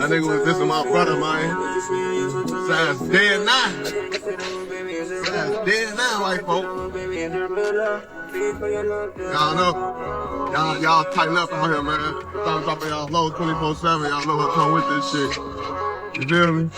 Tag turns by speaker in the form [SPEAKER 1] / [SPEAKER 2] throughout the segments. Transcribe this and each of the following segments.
[SPEAKER 1] That nigga was dissing my brother, man. Sounds dead now. Sounds dead now, white folk. Y'all know. Y'all tighten up out here, man. Stop dropping y'all low 24/7. Y'all know what come with this shit. You feel me?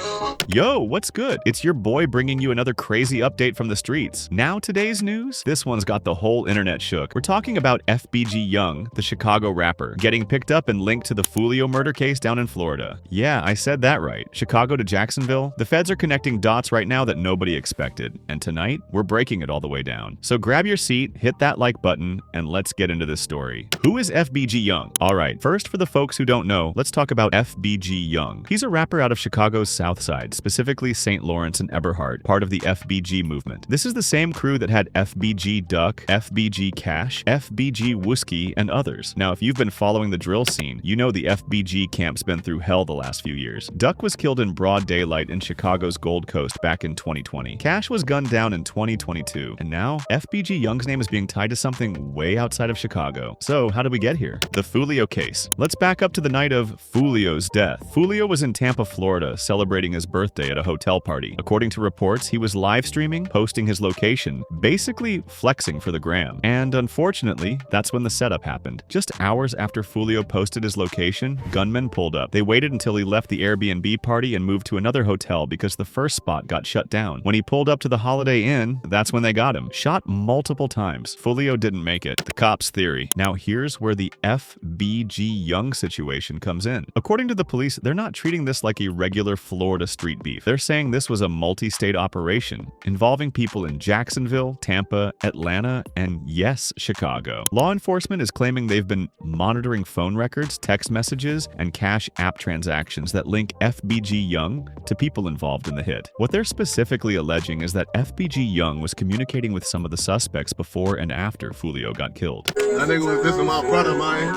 [SPEAKER 2] Yo, what's good? It's your boy bringing you another crazy update from the streets. Now today's news? This one's got the whole internet shook. We're talking about FBG Young, the Chicago rapper, getting picked up and linked to the Foolio murder case down in Florida. Yeah, I said that right. Chicago to Jacksonville. The feds are connecting dots right now that nobody expected. And tonight, we're breaking it all the way down. So grab your seat, hit that like button, and let's get into this story. Who is FBG Young? Alright, first for the folks who don't know, let's talk about FBG Young. He's a rapper out of Chicago's South Side, specifically St. Lawrence and Eberhard, part of the FBG movement. This is the same crew that had FBG Duck, FBG Cash, FBG Whiskey, and others. Now, if you've been following the drill scene, you know the FBG camp's been through hell the last few years. Duck was killed in broad daylight in Chicago's Gold Coast back in 2020. Cash was gunned down in 2022. And now, FBG Young's name is being tied to something way outside of Chicago. So, how did we get here? The Foolio case. Let's back up to the night of Foolio's death. Foolio was in Tampa, Florida, celebrating his birthday at a hotel party. According to reports, he was live streaming, posting his location, basically flexing for the gram. And unfortunately, that's when the setup happened. Just hours after Foolio posted his location, gunmen pulled up. They waited until he left the Airbnb party and moved to another hotel because the first spot got shut down. When he pulled up to the Holiday Inn, that's when they got him. Shot multiple times. Foolio didn't make it. The cops' theory. Now here's where the FBG Young situation comes in. According to the police, they're not treating this like a regular Florida street beef. They're saying this was a multi-state operation involving people in Jacksonville, Tampa, Atlanta, and yes, Chicago. Law enforcement is claiming they've been monitoring phone records, text messages, and cash app transactions that link FBG Young to people involved in the hit. What they're specifically alleging is that FBG Young was communicating with some of the suspects before and after Foolio got killed.
[SPEAKER 1] That nigga was dissing my brother, man.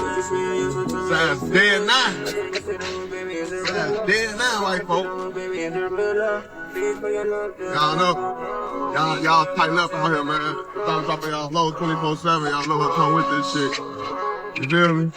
[SPEAKER 1] Sounds dead now. Sounds dead now, white folk. Y'all know. Y'all tighten up out here, man. Stop dropping y'all low 24/7. Y'all know what come with this shit. You feel me?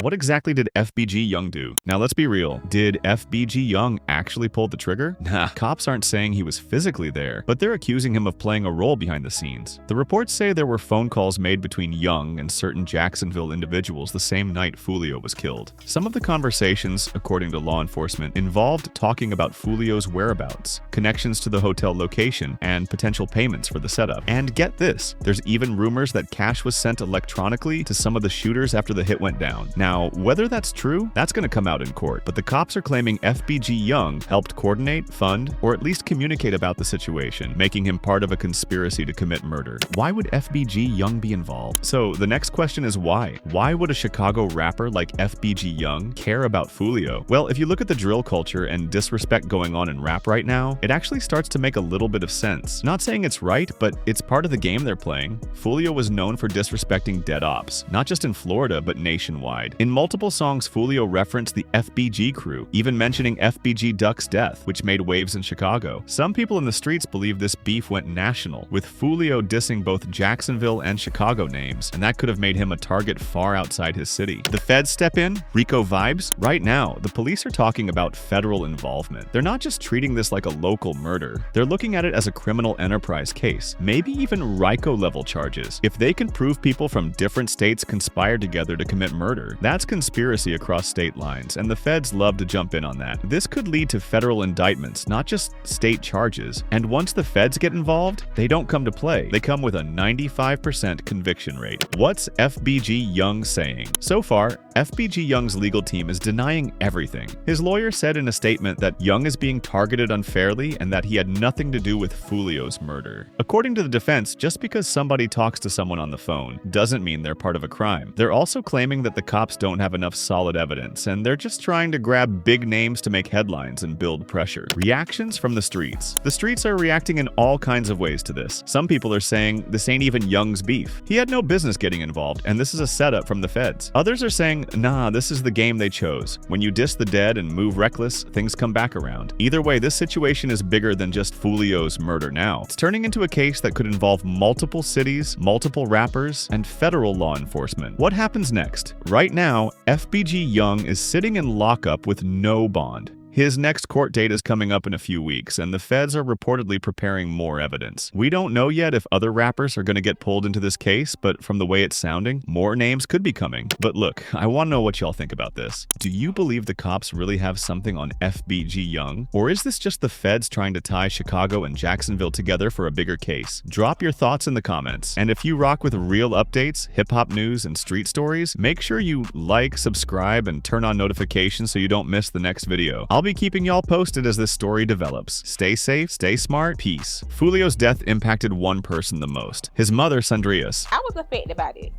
[SPEAKER 2] What exactly did FBG Young do? Now let's be real. Did FBG Young actually pull the trigger? Nah, cops aren't saying he was physically there, but they're accusing him of playing a role behind the scenes. The reports say there were phone calls made between Young and certain Jacksonville individuals the same night Foolio was killed. Some of the conversations, according to law enforcement, involved talking about Foolio's whereabouts, connections to the hotel location, and potential payments for the setup. And get this, there's even rumors that cash was sent electronically to some of the shooters after the hit went down. Now, whether that's true, that's going to come out in court, but the cops are claiming FBG Young helped coordinate, fund, or at least communicate about the situation, making him part of a conspiracy to commit murder. Why would FBG Young be involved? So the next question is why? Why would a Chicago rapper like FBG Young care about Foolio? Well, if you look at the drill culture and disrespect going on in rap right now, it actually starts to make a little bit of sense. Not saying it's right, but it's part of the game they're playing. Foolio was known for disrespecting dead ops, not just in Florida, but nationwide. In multiple songs, Foolio referenced the FBG crew, even mentioning FBG Duck's death, which made waves in Chicago. Some people in the streets believe this beef went national, with Foolio dissing both Jacksonville and Chicago names, and that could have made him a target far outside his city. The feds step in? Rico vibes? Right now, the police are talking about federal involvement. They're not just treating this like a local murder. They're looking at it as a criminal enterprise case, maybe even RICO-level charges. If they can prove people from different states conspired together to commit murder, that's conspiracy across state lines, and the feds love to jump in on that. This could lead to federal indictments, not just state charges. And once the feds get involved, they don't come to play. They come with a 95% conviction rate. What's FBG Young saying? So far, FBG Young's legal team is denying everything. His lawyer said in a statement that Young is being targeted unfairly and that he had nothing to do with Foolio's murder. According to the defense, just because somebody talks to someone on the phone doesn't mean they're part of a crime. They're also claiming that the cops don't have enough solid evidence, and they're just trying to grab big names to make headlines and build pressure. Reactions from the streets. The streets are reacting in all kinds of ways to this. Some people are saying this ain't even Young's beef. He had no business getting involved, and this is a setup from the feds. Others are saying, nah, this is the game they chose. When you diss the dead and move reckless, things come back around. Either way, this situation is bigger than just Foolio's murder now. It's turning into a case that could involve multiple cities, multiple rappers, and federal law enforcement. What happens next? Right now, now, FBG Young is sitting in lockup with no bond. His next court date is coming up in a few weeks, and the feds are reportedly preparing more evidence. We don't know yet if other rappers are going to get pulled into this case, but from the way it's sounding, more names could be coming. But look, I want to know what y'all think about this. Do you believe the cops really have something on FBG Young? Or is this just the feds trying to tie Chicago and Jacksonville together for a bigger case? Drop your thoughts in the comments. And if you rock with real updates, hip-hop news, and street stories, make sure you like, subscribe, and turn on notifications so you don't miss the next video. I'll be keeping y'all posted as this story develops. Stay safe, stay smart, peace. Foolio's death impacted one person the most, his mother, Sandrias.
[SPEAKER 3] I was affected by it.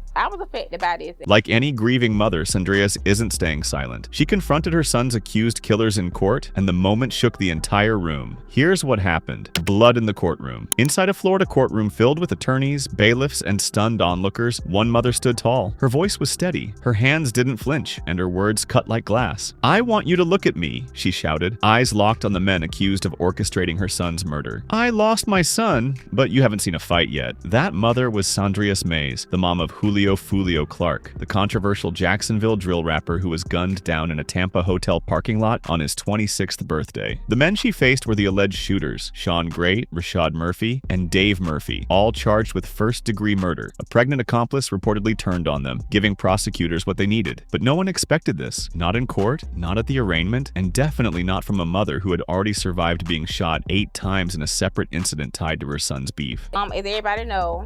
[SPEAKER 2] Like any grieving mother, Sandrias isn't staying silent. She confronted her son's accused killers in court, and the moment shook the entire room. Here's what happened. Blood in the courtroom. Inside a Florida courtroom filled with attorneys, bailiffs, and stunned onlookers, one mother stood tall. Her voice was steady, her hands didn't flinch, and her words cut like glass. "I want you to look at me," she shouted, eyes locked on the men accused of orchestrating her son's murder. "I lost my son, but you haven't seen a fight yet." That mother was Sandrias Mays, the mom of Julio Foolio Clark, the controversial Jacksonville drill rapper who was gunned down in a Tampa hotel parking lot on his 26th birthday. The men she faced were the alleged shooters, Sean Gray, Rashad Murphy, and Dave Murphy, all charged with first-degree murder. A pregnant accomplice reportedly turned on them, giving prosecutors what they needed. But no one expected this. Not in court, not at the arraignment, and definitely not from a mother who had already survived being shot 8 times in a separate incident tied to her son's beef.
[SPEAKER 3] As everybody know,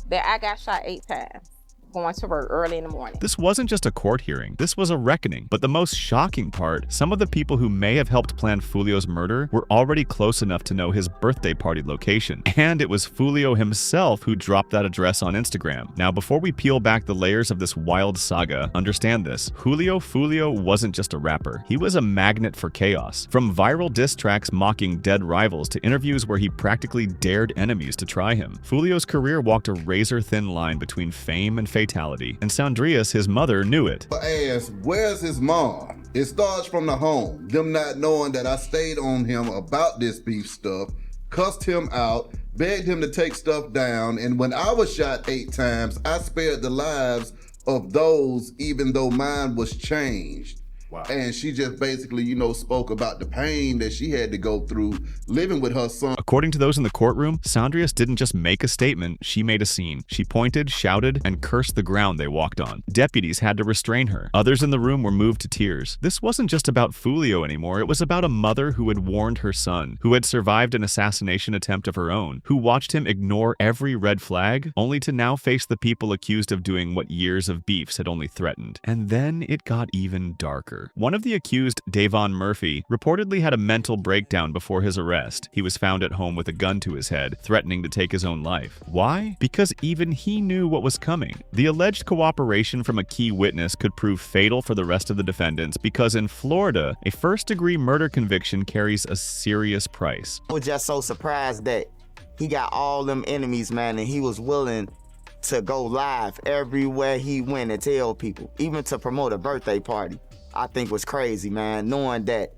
[SPEAKER 3] that I got shot 8 times. Going to work early in the morning.
[SPEAKER 2] This wasn't just a court hearing, this was a reckoning. But the most shocking part, some of the people who may have helped plan Foolio's murder were already close enough to know his birthday party location. And it was Foolio himself who dropped that address on Instagram. Now, before we peel back the layers of this wild saga, understand this. Julio Foolio wasn't just a rapper. He was a magnet for chaos. From viral diss tracks mocking dead rivals to interviews where he practically dared enemies to try him, Foolio's career walked a razor-thin line between fame and fatality, and Sandrias, his mother, knew it.
[SPEAKER 4] Asked, where's his mom? It starts from the home. Them not knowing that I stayed on him about this beef stuff, cussed him out, begged him to take stuff down, and when I was shot 8 times, I spared the lives of those even though mine was changed. Wow. And she just basically, spoke about the pain that she had to go through living with her son.
[SPEAKER 2] According to those in the courtroom, Sandrias didn't just make a statement, she made a scene. She pointed, shouted, and cursed the ground they walked on. Deputies had to restrain her. Others in the room were moved to tears. This wasn't just about Foolio anymore, it was about a mother who had warned her son, who had survived an assassination attempt of her own, who watched him ignore every red flag, only to now face the people accused of doing what years of beefs had only threatened. And then it got even darker. One of the accused, Davon Murphy, reportedly had a mental breakdown before his arrest. He was found at home with a gun to his head, threatening to take his own life. Why? Because even he knew what was coming. The alleged cooperation from a key witness could prove fatal for the rest of the defendants because in Florida, a first-degree murder conviction carries a serious price.
[SPEAKER 5] I was just so surprised that he got all them enemies, man, and he was willing to go live everywhere he went and tell people, even to promote a birthday party. I think was crazy, man, knowing that,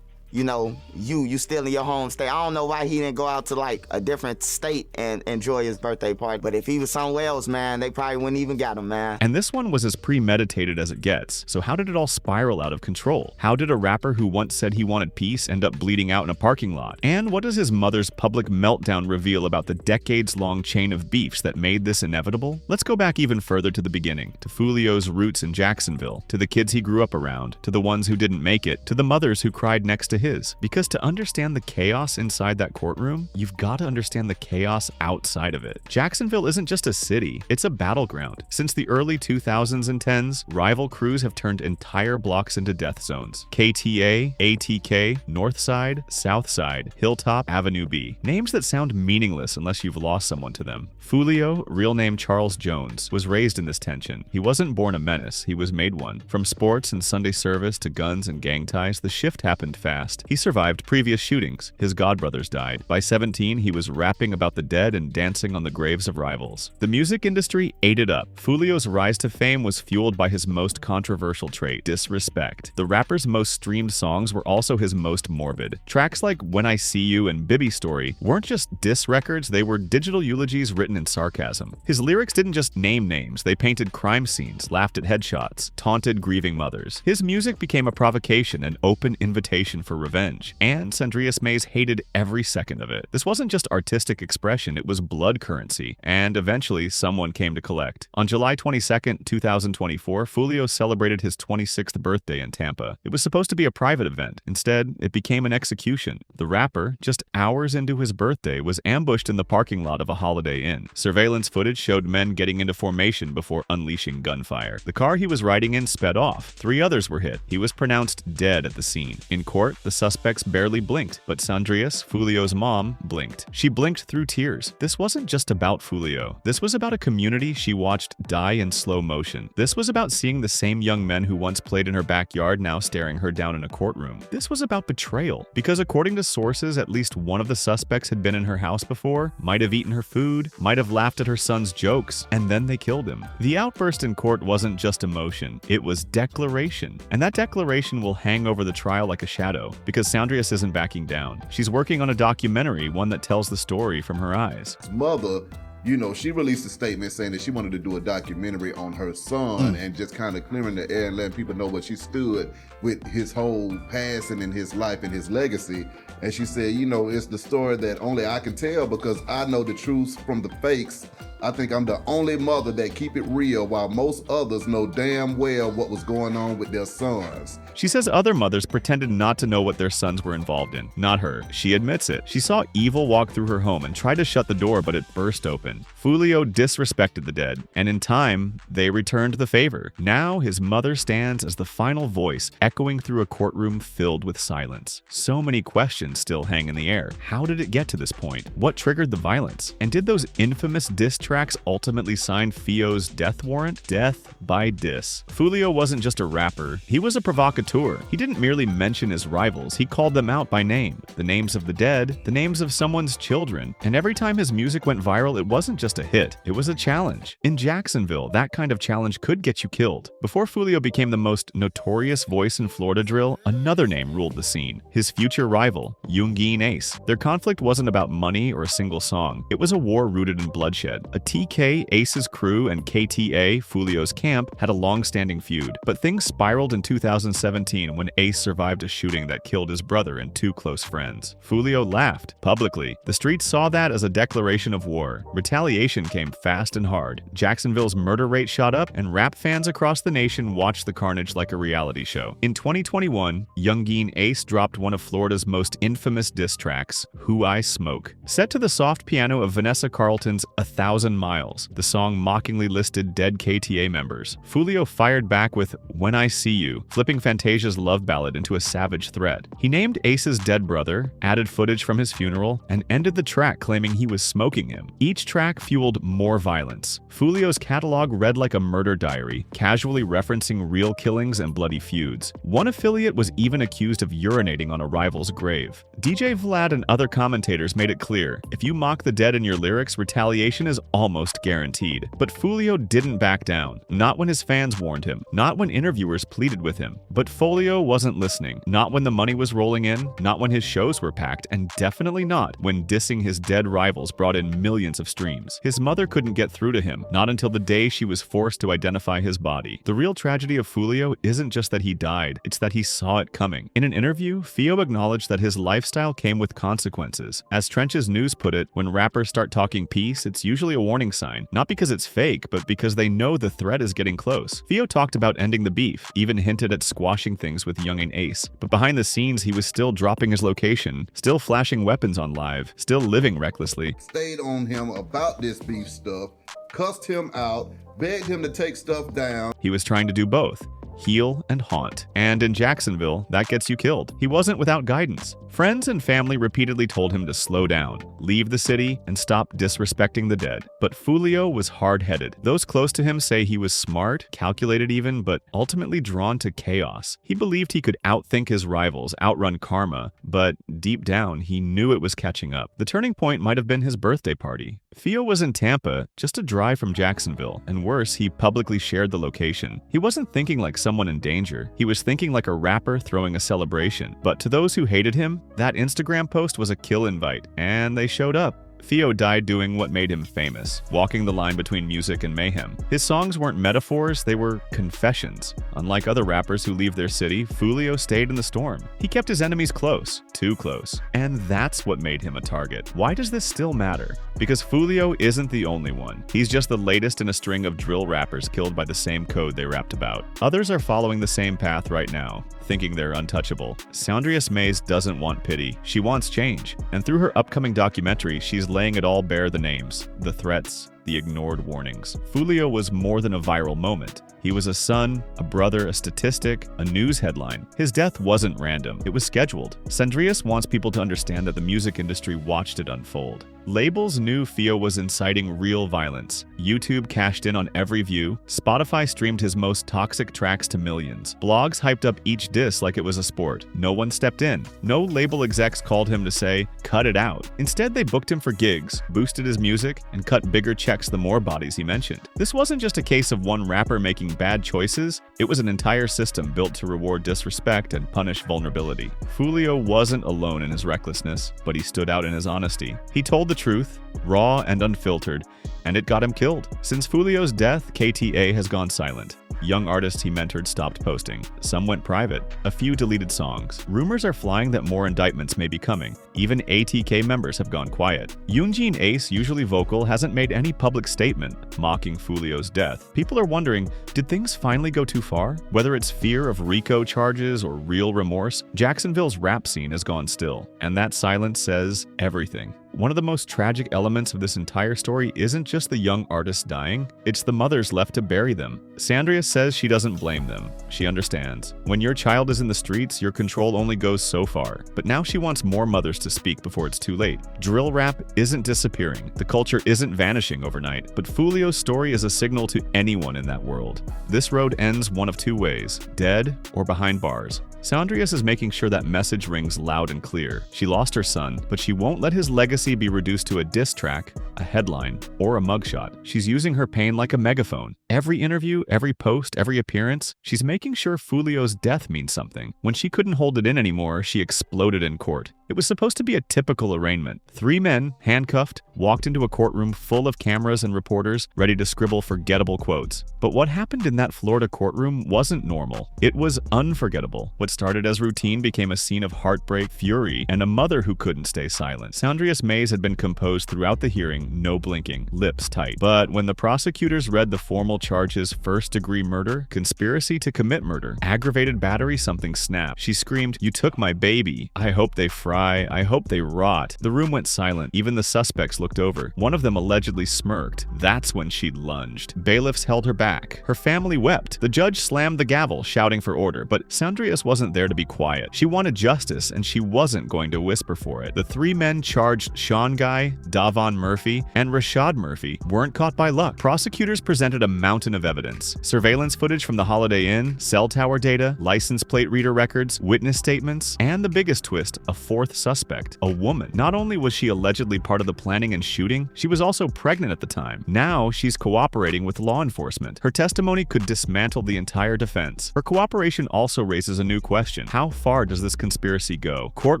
[SPEAKER 5] you still in your home state. I don't know why he didn't go out to like a different state and enjoy his birthday party. But if he was somewhere else, man, they probably wouldn't even got him, man.
[SPEAKER 2] And this one was as premeditated as it gets. So how did it all spiral out of control? How did a rapper who once said he wanted peace end up bleeding out in a parking lot? And what does his mother's public meltdown reveal about the decades-long chain of beefs that made this inevitable? Let's go back even further to the beginning, to Foolio's roots in Jacksonville, to the kids he grew up around, to the ones who didn't make it, to the mothers who cried next to his. Because to understand the chaos inside that courtroom, you've got to understand the chaos outside of it. Jacksonville isn't just a city, it's a battleground. Since the early 2000s and 10s, rival crews have turned entire blocks into death zones. KTA, ATK, Northside, Southside, Hilltop, Avenue B. Names that sound meaningless unless you've lost someone to them. Foolio, real name Charles Jones, was raised in this tension. He wasn't born a menace, he was made one. From sports and Sunday service to guns and gang ties, the shift happened fast. fast. He survived previous shootings. His godbrothers died. By 17, he was rapping about the dead and dancing on the graves of rivals. The music industry ate it up. Foolio's rise to fame was fueled by his most controversial trait, disrespect. The rapper's most streamed songs were also his most morbid. Tracks like When I See You and Bibby Story weren't just diss records, they were digital eulogies written in sarcasm. His lyrics didn't just name names, they painted crime scenes, laughed at headshots, taunted grieving mothers. His music became a provocation, an open invitation for revenge, and Sandrias Mays hated every second of it. This wasn't just artistic expression, it was blood currency, and eventually someone came to collect. On July 22, 2024, Foolio celebrated his 26th birthday in Tampa. It was supposed to be a private event. Instead, it became an execution. The rapper, just hours into his birthday, was ambushed in the parking lot of a Holiday Inn. Surveillance footage showed men getting into formation before unleashing gunfire. The car he was riding in sped off. 3 others were hit. He was pronounced dead at the scene. In court, the suspects barely blinked, but Sandrias, Foolio's mom, blinked. She blinked through tears. This wasn't just about Foolio. This was about a community she watched die in slow motion. This was about seeing the same young men who once played in her backyard now staring her down in a courtroom. This was about betrayal, because according to sources, at least one of the suspects had been in her house before, might have eaten her food, might have laughed at her son's jokes, and then they killed him. The outburst in court wasn't just emotion, it was declaration. And that declaration will hang over the trial like a shadow, because Sandrias isn't backing down. She's working on a documentary, one that tells the story from her eyes.
[SPEAKER 4] His mother, you know, she released a statement saying that she wanted to do a documentary on her son and just kind of clearing the air and letting people know what she stood with his whole passing in his life and his legacy. And she said, you know, it's the story that only I can tell because I know the truth from the fakes. I think I'm the only mother that keep it real while most others know damn well what was going on with their sons.
[SPEAKER 2] She says other mothers pretended not to know what their sons were involved in. Not her. She admits it. She saw evil walk through her home and tried to shut the door, but it burst open. Foolio disrespected the dead, and in time, they returned the favor. Now, his mother stands as the final voice, echoing through a courtroom filled with silence. So many questions still hang in the air. How did it get to this point? What triggered the violence? And did those infamous diss tracks ultimately sign Fio's death warrant? Death by diss. Foolio wasn't just a rapper, he was a provocateur. He didn't merely mention his rivals, he called them out by name. The names of the dead, the names of someone's children. And every time his music went viral, it wasn't just a hit, it was a challenge. In Jacksonville, that kind of challenge could get you killed. Before Foolio became the most notorious voice in Florida drill, another name ruled the scene. His future rival, Young Ace. Their conflict wasn't about money or a single song. It was a war rooted in bloodshed. A TK, Ace's crew, and KTA, Foolio's camp, had a long-standing feud. But things spiraled in 2017 when Ace survived a shooting that killed his brother and 2 close friends. Foolio laughed, publicly. The streets saw that as a declaration of war. Retaliation came fast and hard. Jacksonville's murder rate shot up, and rap fans across the nation watched the carnage like a reality show. In 2021, Young Ace dropped one of Florida's most infamous diss tracks, Who I Smoke. Set to the soft piano of Vanessa Carlton's 1,000 Miles, the song mockingly listed dead KTA members. Foolio fired back with When I See You, flipping Fantasia's love ballad into a savage threat. He named Ace's dead brother, added footage from his funeral, and ended the track claiming he was smoking him. Each track fueled more violence. Foolio's catalog read like a murder diary, casually referencing real killings and bloody feuds. One affiliate was even accused of urinating on a rival's grave. DJ Vlad and other commentators made it clear, if you mock the dead in your lyrics, retaliation is almost guaranteed. But Foolio didn't back down. Not when his fans warned him. Not when interviewers pleaded with him. But Foolio wasn't listening. Not when the money was rolling in. Not when his shows were packed. And definitely not when dissing his dead rivals brought in millions of streams. His mother couldn't get through to him. Not until the day she was forced to identify his body. The real tragedy of Foolio isn't just that he died. It's that he saw it coming. In an interview, Fio acknowledged that his lifestyle came with consequences. As Trench's News put it, when rappers start talking peace, it's usually a warning sign. Not because it's fake, but because they know the threat is getting close. Fio talked about ending the beef, even hinted at squashing things with Young and Ace. But behind the scenes, he was still dropping his location, still flashing weapons on live, still living recklessly.
[SPEAKER 4] Stayed on him about this beef stuff, cussed him out, begged him to take stuff down.
[SPEAKER 2] He was trying to do both, heal and haunt. And in Jacksonville, that gets you killed. He wasn't without guidance. Friends and family repeatedly told him to slow down, leave the city, and stop disrespecting the dead. But Foolio was hard-headed. Those close to him say he was smart, calculated even, but ultimately drawn to chaos. He believed he could outthink his rivals, outrun karma, but deep down, he knew it was catching up. The turning point might have been his birthday party. Theo was in Tampa, just a drive from Jacksonville, and worse, he publicly shared the location. He wasn't thinking like someone in danger. He was thinking like a rapper throwing a celebration. But to those who hated him, that Instagram post was a kill invite, and they showed up. Theo died doing what made him famous, walking the line between music and mayhem. His songs weren't metaphors, they were confessions. Unlike other rappers who leave their city, Foolio stayed in the storm. He kept his enemies close, too close. And that's what made him a target. Why does this still matter? Because Foolio isn't the only one. He's just the latest in a string of drill rappers killed by the same code they rapped about. Others are following the same path right now, thinking they're untouchable. Soundrius Mays doesn't want pity. She wants change. And through her upcoming documentary, she's laying it all bare: the names, the threats, the ignored warnings. Foolio was more than a viral moment. He was a son, a brother, a statistic, a news headline. His death wasn't random. It was scheduled. Sandrius wants people to understand that the music industry watched it unfold. Labels knew Theo was inciting real violence. YouTube cashed in on every view. Spotify streamed his most toxic tracks to millions. Blogs hyped up each diss like it was a sport. No one stepped in. No label execs called him to say, cut it out. Instead, they booked him for gigs, boosted his music, and cut bigger checks the more bodies he mentioned. This wasn't just a case of one rapper making bad choices. It was an entire system built to reward disrespect and punish vulnerability. Foolio wasn't alone in his recklessness, but he stood out in his honesty. He told the truth, raw and unfiltered, and it got him killed. Since Foolio's death, KTA has gone silent. Young artists he mentored stopped posting. Some went private. A few deleted songs. Rumors are flying that more indictments may be coming. Even ATK members have gone quiet. Yoonjin Ace, usually vocal, hasn't made any public statement mocking Foolio's death. People are wondering, did things finally go too far? Whether it's fear of RICO charges or real remorse, Jacksonville's rap scene has gone still, and that silence says everything. One of the most tragic elements of this entire story isn't just the young artists dying, it's the mothers left to bury them. Sandria says she doesn't blame them. She understands. When your child is in the streets, your control only goes so far. But now she wants more mothers to speak before it's too late. Drill rap isn't disappearing. The culture isn't vanishing overnight. But Foolio's story is a signal to anyone in that world. This road ends one of two ways: dead or behind bars. Sandrius is making sure that message rings loud and clear. She lost her son, but she won't let his legacy be reduced to a diss track, a headline, or a mugshot. She's using her pain like a megaphone. Every interview, every post, every appearance, she's making sure Foolio's death means something. When she couldn't hold it in anymore, she exploded in court. It was supposed to be a typical arraignment. 3 men, handcuffed, walked into a courtroom full of cameras and reporters ready to scribble forgettable quotes. But what happened in that Florida courtroom wasn't normal. It was unforgettable. What started as routine became a scene of heartbreak, fury, and a mother who couldn't stay silent. Sandrius Mays had been composed throughout the hearing, no blinking, lips tight. But when the prosecutors read the formal charges, first-degree murder, conspiracy to commit murder, aggravated battery, something snapped. She screamed, "You took my baby. I hope they fry. I hope they rot." The room went silent. Even the suspects looked over. One of them allegedly smirked. That's when she lunged. Bailiffs held her back. Her family wept. The judge slammed the gavel, shouting for order. But Sandrius wasn't there to be quiet. She wanted justice, and she wasn't going to whisper for it. The 3 men charged Sean Guy, Davon Murphy, and Rashad Murphy weren't caught by luck. Prosecutors presented a mountain of evidence. Surveillance footage from the Holiday Inn, cell tower data, license plate reader records, witness statements, and the biggest twist, a 4th suspect, a woman. Not only was she allegedly part of the planning and shooting, she was also pregnant at the time. Now she's cooperating with law enforcement. Her testimony could dismantle the entire defense. Her cooperation also raises a new question. How far does this conspiracy go? Court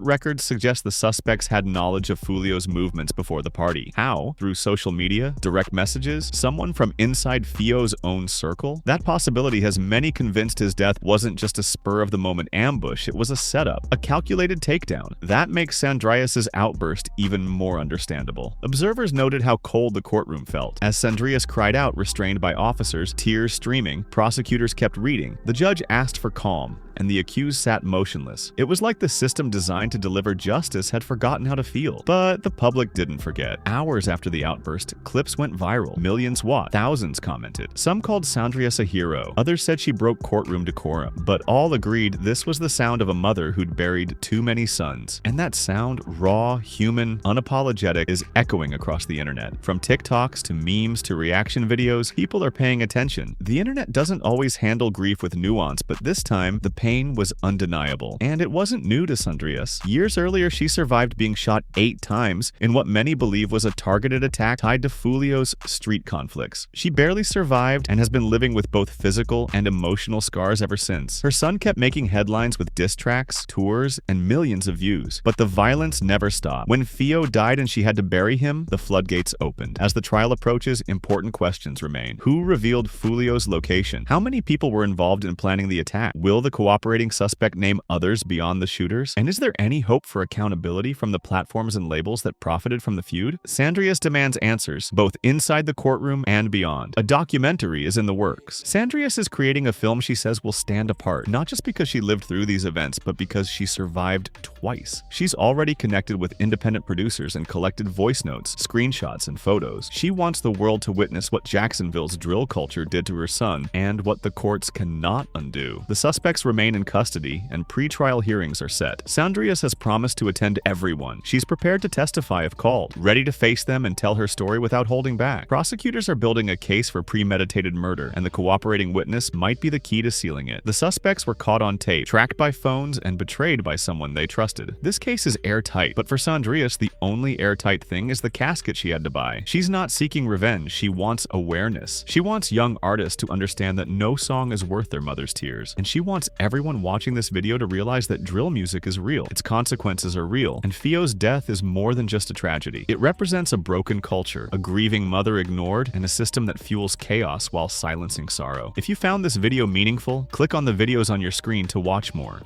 [SPEAKER 2] records suggest the suspects had knowledge of Foolio's movements before the party. How? Through social media? Direct messages? Someone from inside Theo's own circle? That possibility has many convinced his death wasn't just a spur-of-the-moment ambush, it was a setup, a calculated takedown. That makes Sandrius' outburst even more understandable. Observers noted how cold the courtroom felt. As Sandrius cried out, restrained by officers, tears streaming, prosecutors kept reading. The judge asked for calm. and the accused sat motionless. It was like the system designed to deliver justice had forgotten how to feel. But the public didn't forget. Hours after the outburst, clips went viral. Millions watched. Thousands commented. Some called Sandrias a hero. Others said she broke courtroom decorum. But all agreed this was the sound of a mother who'd buried too many sons. And that sound, raw, human, unapologetic, is echoing across the internet. From TikToks to memes to reaction videos, people are paying attention. The internet doesn't always handle grief with nuance, but this time, the pain was undeniable. And it wasn't new to Sandrias. Years earlier, she survived being shot 8 times in what many believe was a targeted attack tied to Foolio's street conflicts. She barely survived and has been living with both physical and emotional scars ever since. Her son kept making headlines with diss tracks, tours, and millions of views. But the violence never stopped. When Fio died and she had to bury him, the floodgates opened. As the trial approaches, important questions remain. Who revealed Foolio's location? How many people were involved in planning the attack? Will the cooperating suspect name others beyond the shooters? And is there any hope for accountability from the platforms and labels that profited from the feud? Sandrias demands answers, both inside the courtroom and beyond. A documentary is in the works. Sandrias is creating a film she says will stand apart, not just because she lived through these events, but because she survived twice. She's already connected with independent producers and collected voice notes, screenshots, and photos. She wants the world to witness what Jacksonville's drill culture did to her son and what the courts cannot undo. The suspects remain in custody and pre-trial hearings are set. Sandrias has promised to attend everyone. She's prepared to testify if called, ready to face them and tell her story without holding back. Prosecutors are building a case for premeditated murder, and the cooperating witness might be the key to sealing it. The suspects were caught on tape, tracked by phones, and betrayed by someone they trusted. This case is airtight, but for Sandrias, the only airtight thing is the casket she had to buy. She's not seeking revenge, she wants awareness. She wants young artists to understand that no song is worth their mother's tears. And she wants everyone watching this video to realize that drill music is real, its consequences are real, and Fio's death is more than just a tragedy. It represents a broken culture, a grieving mother ignored, and a system that fuels chaos while silencing sorrow. If you found this video meaningful, click on the videos on your screen to watch more.